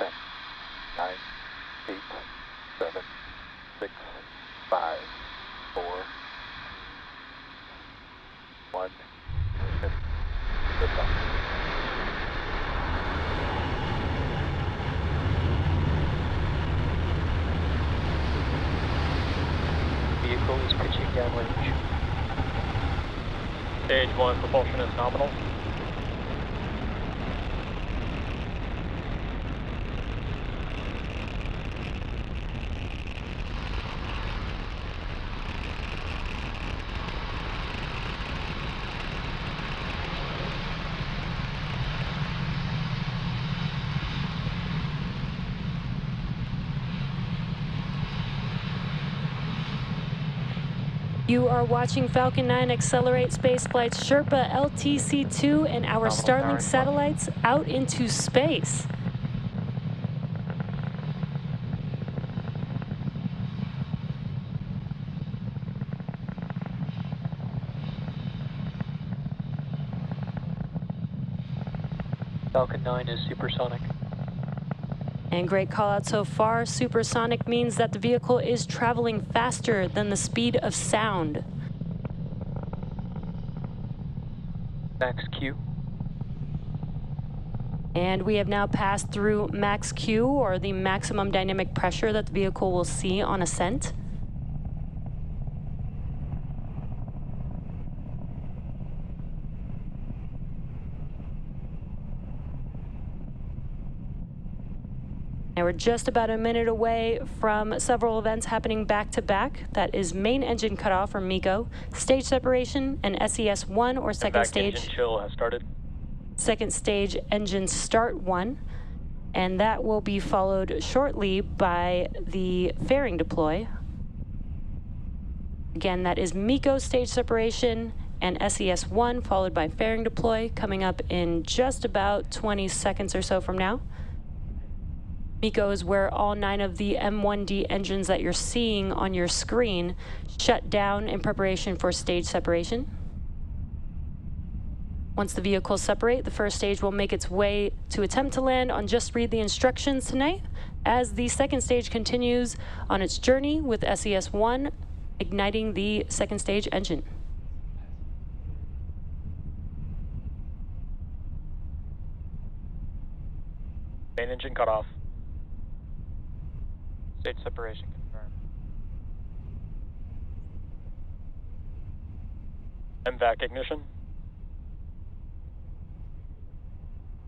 10, 9, 8, 7, 6, 5, 4, 1, liftoff. Vehicle is pitching downrange. Stage 1 propulsion is nominal. You are watching Falcon 9 accelerate Spaceflight's Sherpa-LTC-2 and our Starlink satellites out into space. Falcon 9 is supersonic. And great call out so far. Supersonic means that the vehicle is traveling faster than the speed of sound. Max Q. And we have now passed through max Q, or the maximum dynamic pressure that the vehicle will see on ascent. And we're just about a minute away from several events happening back to back. That is main engine cutoff or MECO, stage separation, and SES-1 or second stage. Engine chill has started. Second stage engine start 1. And that will be followed shortly by the fairing deploy. Again, that is MECO stage separation and SES-1 followed by fairing deploy coming up in just about 20 seconds or so from now. MECO is where all 9 of the M1D engines that you're seeing on your screen shut down in preparation for stage separation. Once the vehicles separate, the first stage will make its way to attempt to land on Just Read the Instructions tonight, as the second stage continues on its journey with SES-1 igniting the second stage engine. Main engine cutoff. Stage separation confirmed. MVAC ignition.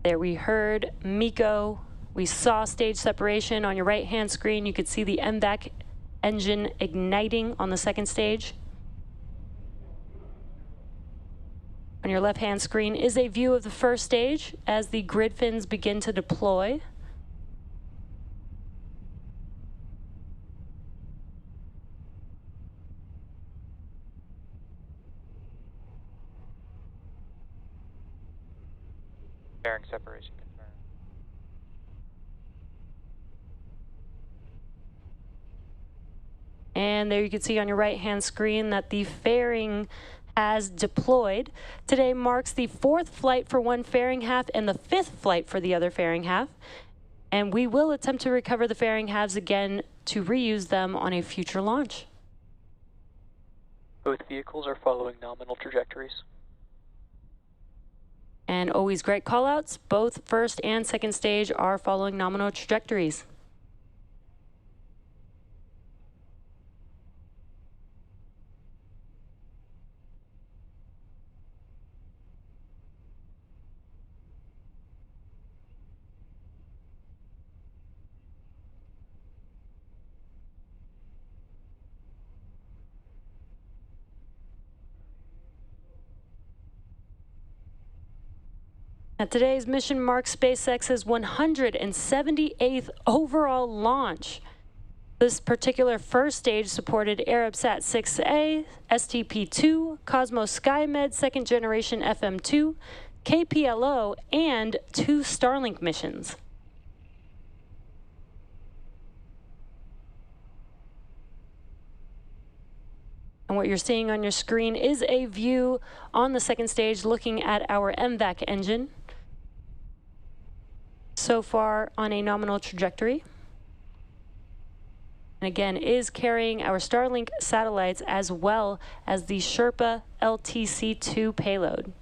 There we heard MECO. We saw stage separation on your right-hand screen. You could see the MVAC engine igniting on the second stage. On your left-hand screen is a view of the first stage as the grid fins begin to deploy. Fairing separation confirmed. And there you can see on your right-hand screen that the fairing has deployed. Today marks the 4th flight for one fairing half and the 5th flight for the other fairing half. And we will attempt to recover the fairing halves again to reuse them on a future launch. Both vehicles are following nominal trajectories. And always great callouts. Both first and second stage are following nominal trajectories. Now, today's mission marks SpaceX's 178th overall launch. This particular first stage supported Arabsat 6A, STP-2, Cosmos SkyMed second generation FM2, KPLO, and 2 Starlink missions. And what you're seeing on your screen is a view on the second stage looking at our MVAC engine. so far on a nominal trajectory. And again, is carrying our Starlink satellites as well as the Sherpa-LTC-2 payload.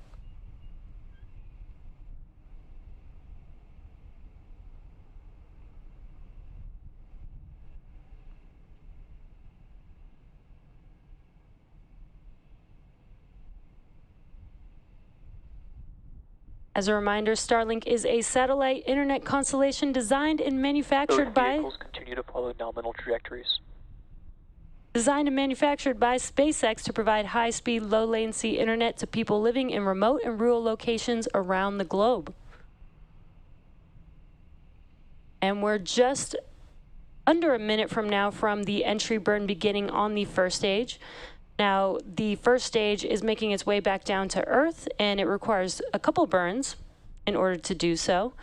As a reminder, Starlink is a satellite internet constellation designed and manufactured Both vehicles continue to follow nominal trajectories. Designed and manufactured by SpaceX to provide high-speed, low-latency internet to people living in remote and rural locations around the globe. And we're just under a minute from now from the entry burn beginning on the first stage. Now, the first stage is making its way back down to Earth, and it requires a couple burns in order to do so.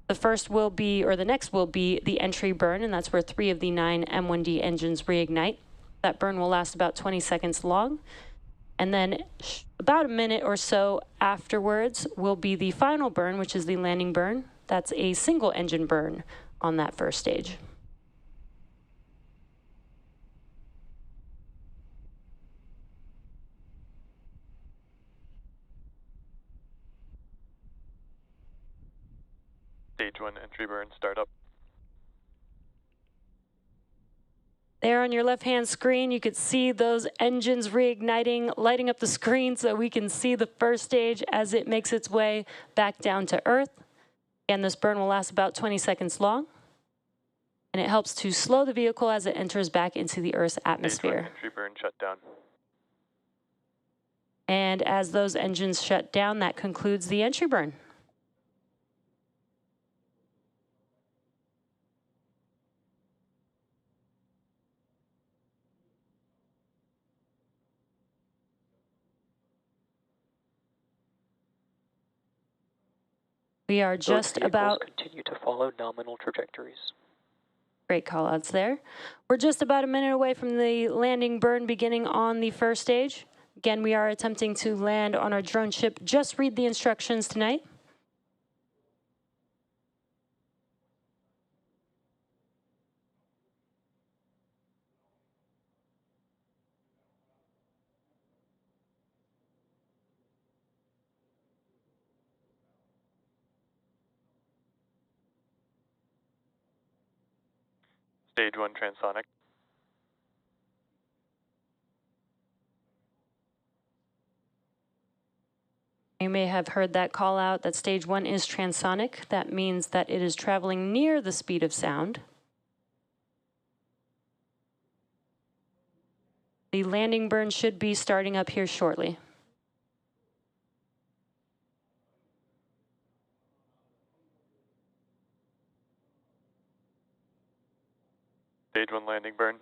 The first will be, or the next will be, the entry burn, and that's where 3 of the 9 M1D engines reignite. That burn will last about 20 seconds long. And then about a minute or so afterwards will be the final burn, which is the landing burn. That's a single engine burn on that first stage. Stage 1 entry burn startup. There on your left-hand screen, you could see those engines reigniting, lighting up the screen so we can see the first stage as it makes its way back down to Earth. And this burn will last about 20 seconds long. And it helps to slow the vehicle as it enters back into the Earth's atmosphere. Stage 1 entry burn shut down. And as those engines shut down, that concludes the entry burn. We are just Both vehicles about... continue to follow nominal trajectories. Great call-outs there. We're just about a minute away from the landing burn beginning on the first stage. Again, we are attempting to land on our drone ship. Just read the instructions tonight. Stage 1 transonic. You may have heard that call out that stage 1 is transonic. That means that it is traveling near the speed of sound. The landing burn should be starting up here shortly. Stage 1 landing burn.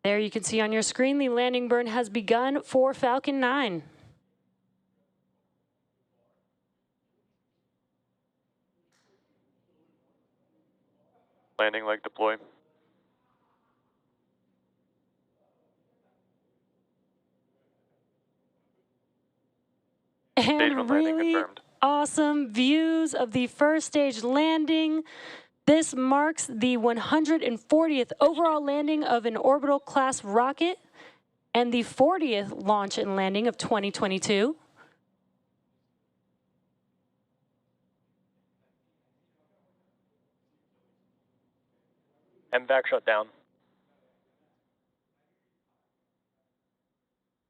There you can see on your screen the landing burn has begun for Falcon 9. Landing leg deploy. And really awesome views of the first stage landing. This marks the 140th overall landing of an orbital class rocket and the 40th launch and landing of 2022. MVAC shut down.